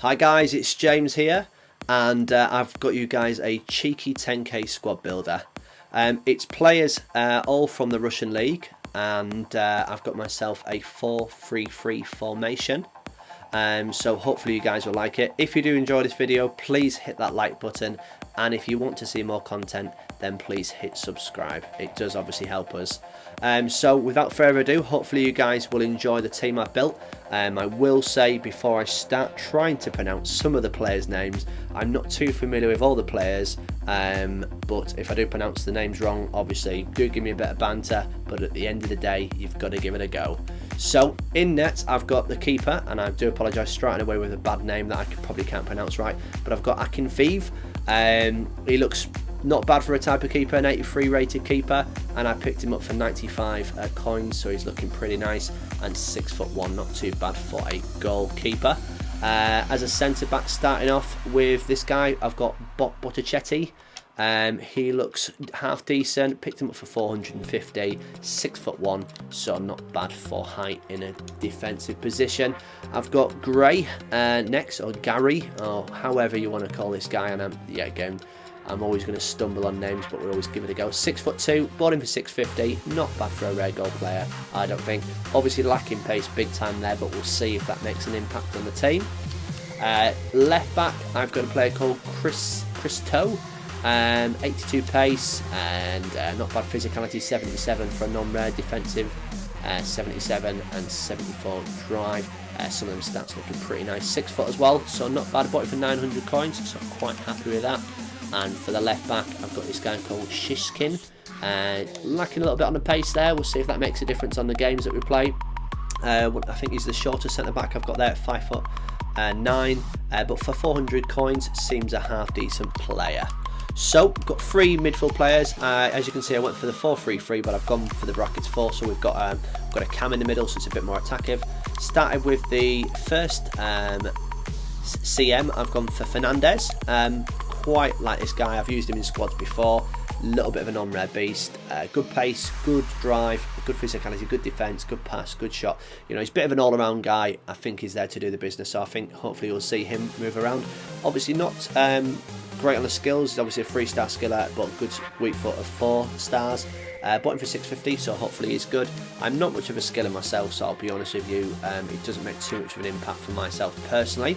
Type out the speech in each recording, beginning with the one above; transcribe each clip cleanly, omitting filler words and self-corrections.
Hi guys, it's James here, and I've got you guys a cheeky 10k squad builder. It's players all from the Russian League, and I've got myself a 4-3-3 formation. So hopefully you guys will like it. If you do enjoy this video, please hit that like button, and if you want to see more content, then please hit subscribe. It does obviously help us. So without further ado, hopefully you guys will enjoy the team I've built. I will say before I start trying to pronounce some of the players' names, I'm not too familiar with all the players, but if I do pronounce the names wrong, obviously do give me a bit of banter, but at the end of the day, you've got to give it a go. So in net, I've got the keeper, and I do apologise straight away with a bad name that I probably can't pronounce right, but I've got Akinfeev. He looks not bad for a type of keeper, an 83 rated keeper, and I picked him up for 95 coins, so he's looking pretty nice, and 6'1", not too bad for a goalkeeper. As a centre back, starting off with this guy, I've got Botticetti. He looks half decent, picked him up for 450, 6'1", so not bad for height in a defensive position. I've got Gray next, or Gary, or however you want to call this guy, and I'm always going to stumble on names, but we'll always give it a go. 6'2", bought him for 650, not bad for a rare goal player, I don't think. Obviously lacking pace big time there, but we'll see if that makes an impact on the team. Left back, I've got a player called Christo. 82 pace and not bad physicality, 77 for a non-rare, defensive 77 and 74 drive. Some of them stats looking pretty nice. 6 foot as well, so not bad. I bought it for 900 coins, so I'm quite happy with that. And for the left back, I've got this guy called Shishkin, lacking a little bit on the pace there. We'll see if that makes a difference on the games that we play. I think he's the shortest centre back I've got there at 5'9", but for 400 coins seems a half decent player. So, we've got 3 midfield players. As you can see, I went for the 4-3-3, but I've gone for the brackets 4, so we've got a cam in the middle, so it's a bit more attackive. Started with the first CM, I've gone for Fernandez. Quite like this guy, I've used him in squads before. A little bit of a non-rare beast. Good pace, good drive, good physicality, good defence, good pass, good shot. You know, he's a bit of an all-around guy. I think he's there to do the business, so I think hopefully you'll see him move around. Obviously not great on the skills. He's obviously a 3-star skiller, but good weak foot of 4 stars. Bought him for 650, so hopefully he's good. I'm not much of a skiller myself, so I'll be honest with you, it doesn't make too much of an impact for myself personally.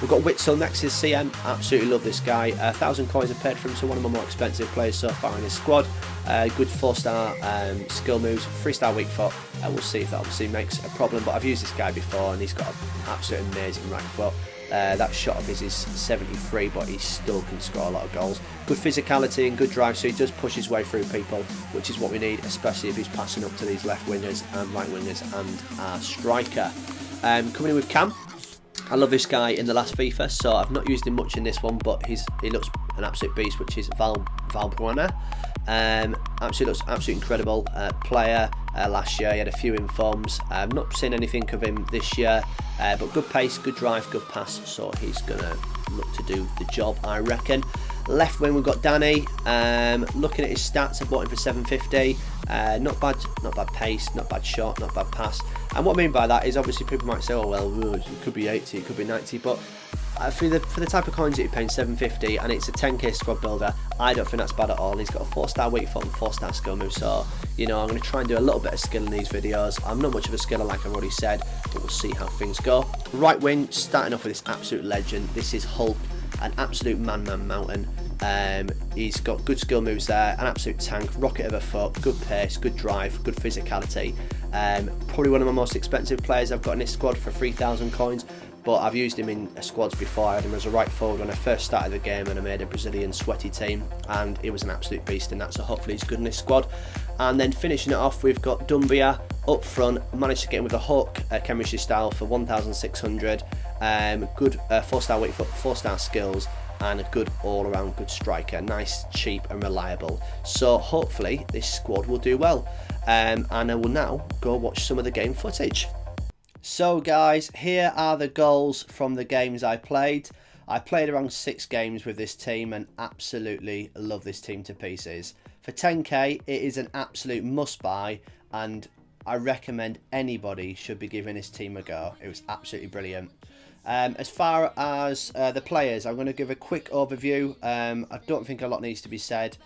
We've got Witzel next, is CM. Absolutely love this guy. 1,000 coins I paid for him, so one of my more expensive players so far in his squad. Good 4-star skill moves, 3-star weak foot. We'll see if that obviously makes a problem, but I've used this guy before, and he's got an absolutely amazing right foot. That shot of his is 73, but he still can score a lot of goals. Good physicality and good drive, so he does push his way through people, which is what we need, especially if he's passing up to these left wingers and right wingers and our striker. Coming in with Cam. I love this guy in the last FIFA, so I've not used him much in this one, but he looks an absolute beast, which is Valbuena. Absolutely looks absolutely incredible player. Last year he had a few informs. I've not seen anything of him this year, but good pace, good drive, good pass, so he's gonna look to do the job, I reckon. Left wing we've got Danny. Looking at his stats, I bought him for 750. Not bad pace, not bad shot, not bad pass. And what I mean by that is obviously people might say, oh well, it could be 80, it could be 90, but for the type of coins that you're paying 750 and it's a 10k squad builder, I don't think that's bad at all. And he's got a 4-star weak foot and 4-star skill move, so you know I'm going to try and do a little bit of skill in these videos. I'm not much of a skiller like I've already said, but we'll see how things go. Right wing, starting off with this absolute legend. This is Hulk, an absolute man mountain. He's got good skill moves there, an absolute tank, rocket of a foot, good pace, good drive, good physicality. Probably one of my most expensive players I've got in this squad for 3,000 coins, but I've used him in squads before. I had him as a right forward when I first started the game, and I made a Brazilian sweaty team, and he was an absolute beast in that, so hopefully he's good in this squad. And then finishing it off, we've got Dumbia up front. Managed to get him with a hook, chemistry style for 1,600. Good 4-star weak foot, 4-star skills, and a good all-around good striker. Nice, cheap and reliable. So hopefully this squad will do well. And I will now go watch some of the game footage. So guys, here are the goals from the games I played. I played around 6 games with this team and absolutely love this team to pieces. For 10k, it is an absolute must buy, and I recommend anybody should be giving this team a go. It was absolutely brilliant. As far as the players, I'm going to give a quick overview. I don't think a lot needs to be said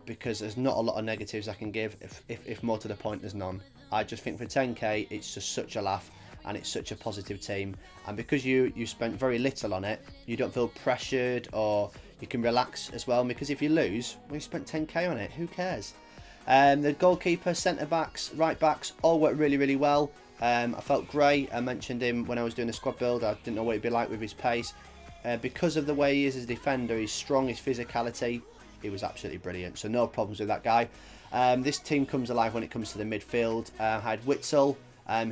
because there's not a lot of negatives I can give. If more to the point, there's none. I just think for 10k, it's just such a laugh and it's such a positive team. And because you spent very little on it, you don't feel pressured, or you can relax as well. Because if you lose, well, you spent 10k on it. Who cares? The goalkeeper, centre backs, right backs all worked really, really well. I felt great. I mentioned him when I was doing the squad build. I didn't know what he'd be like with his pace. Because of the way he is as a defender, he's strong, his physicality, he was absolutely brilliant. So no problems with that guy. This team comes alive when it comes to the midfield. I had Witzel.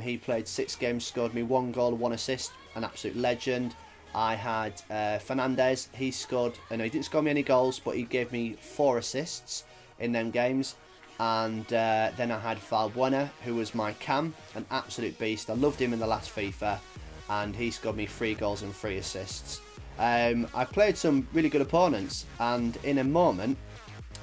He played 6 games, scored me 1 goal, 1 assist, an absolute legend. I had Fernandez. He scored, no, he didn't score me any goals, but he gave me 4 assists in them games. And then I had Valbuena, who was my cam, an absolute beast. I loved him in the last FIFA, and he scored me 3 goals and 3 assists. I played some really good opponents, and in a moment,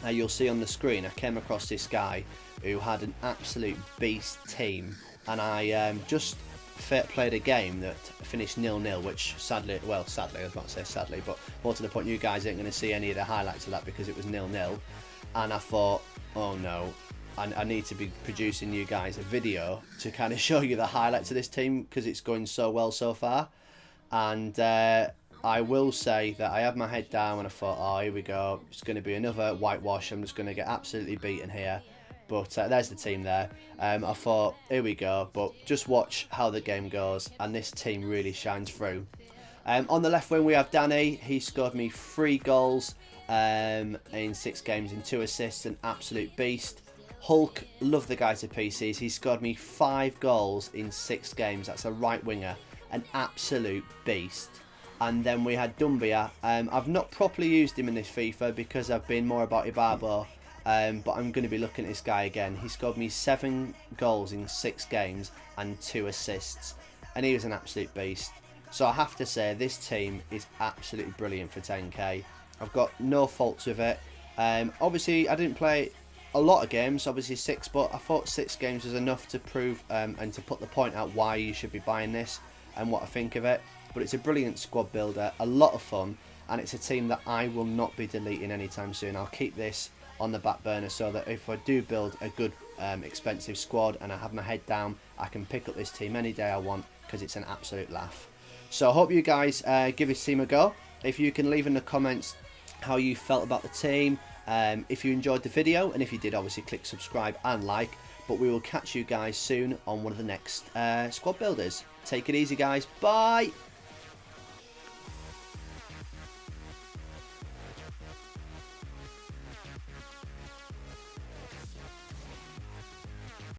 you'll see on the screen, I came across this guy who had an absolute beast team, and I just played a game that finished 0-0, which sadly, I was about to say sadly, but more to the point, you guys ain't going to see any of the highlights of that because it was 0-0. And I thought, oh no, I need to be producing you guys a video to kind of show you the highlights of this team because it's going so well so far. And I will say that I had my head down and I thought, oh, here we go, it's going to be another whitewash, I'm just going to get absolutely beaten here. But there's the team there. I thought, here we go, but just watch how the game goes, and this team really shines through. On the left wing we have Danny. He scored me 3 goals in 6 games and 2 assists, an absolute beast. Hulk, love the guy to pieces. He scored me 5 goals in 6 games. That's a right winger, an absolute beast. And then we had Dumbia. I've not properly used him in this FIFA because I've been more about Ibarbo, but I'm going to be looking at this guy again. He scored me 7 goals in 6 games and 2 assists, and he was an absolute beast. So I have to say, this team is absolutely brilliant for 10k. I've got no faults with it. Obviously, I didn't play a lot of games, obviously 6, but I thought 6 games was enough to prove and to put the point out why you should be buying this and what I think of it. But it's a brilliant squad builder, a lot of fun, and it's a team that I will not be deleting anytime soon. I'll keep this on the back burner so that if I do build a good expensive squad and I have my head down, I can pick up this team any day I want because it's an absolute laugh. So I hope you guys give this team a go. If you can leave in the comments how you felt about the team, if you enjoyed the video, and if you did, obviously click subscribe and like. But we will catch you guys soon on one of the next squad builders. Take it easy, guys. Bye.